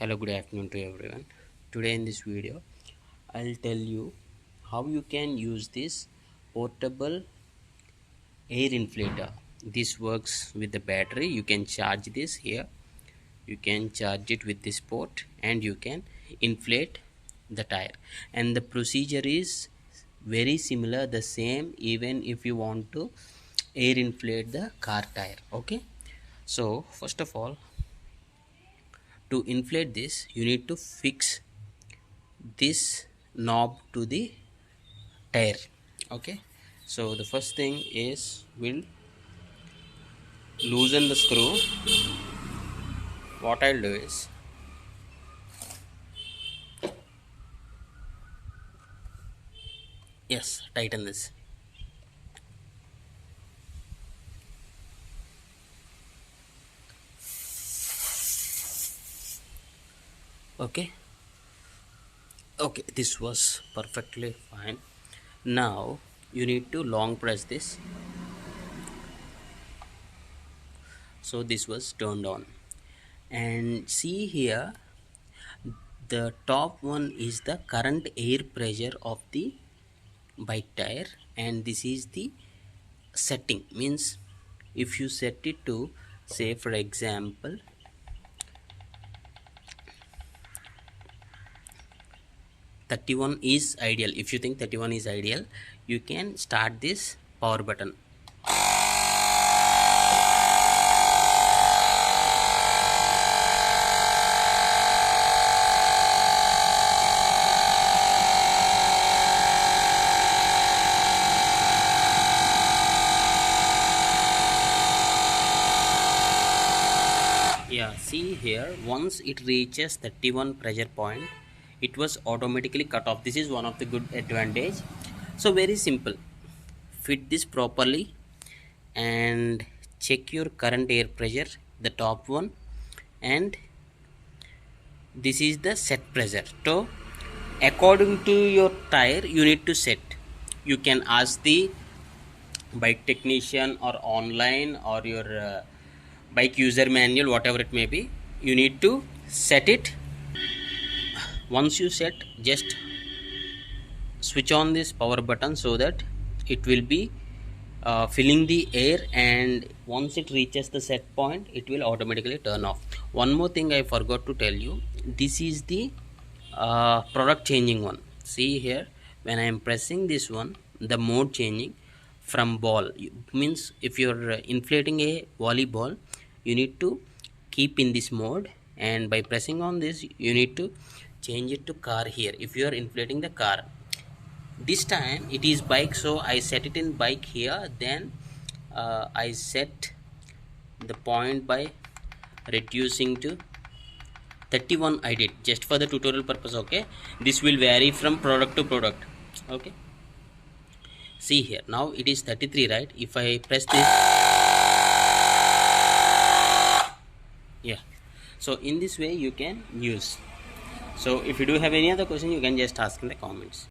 Hello, good afternoon to everyone. Today in this video I'll tell you how you can use this portable air inflator. This works with the battery. You can charge this here, you can charge it with this port, and you can inflate the tire, and the procedure is very similar, the same, even if you want to air inflate the car tire. Okay, so first of all, to inflate this you need to fix this knob to the tire. Okay, so the first thing is we'll loosen the screw. What I'll do is tighten this. Okay, this was perfectly fine. Now you need to long press this, so this was turned on, and see here, the top one is the current air pressure of the bike tire, and this is the setting. Means if you set it to, say for example, 31 is ideal. If you think 31 is ideal, you can start this power button. See here, once it reaches 31 pressure point, it was automatically cut off. This is one of the good advantage. So very simple, fit this properly and check your current air pressure, the top one, and this is the set pressure. So according to your tire you need to set. You can ask the bike technician or online, or your bike user manual, whatever it may be. You need to set it. Once you set, just switch on this power button so that it will be filling the air, and once it reaches the set point it will automatically turn off. One more thing I forgot to tell you, this is the product changing one. See here, when I am pressing this one, the mode changing from ball, means if you're inflating a volleyball, you need to keep in this mode, and by pressing on this you need to change it to car here if you are inflating the car. This time it is bike, so I set it in bike here. Then I set the point by reducing to 31. I did just for the tutorial purpose. Okay, this will vary from product to product. Okay, see here, now it is 33, right? If I press this, so in this way you can use. So if you do have any other question, you can just ask in the comments.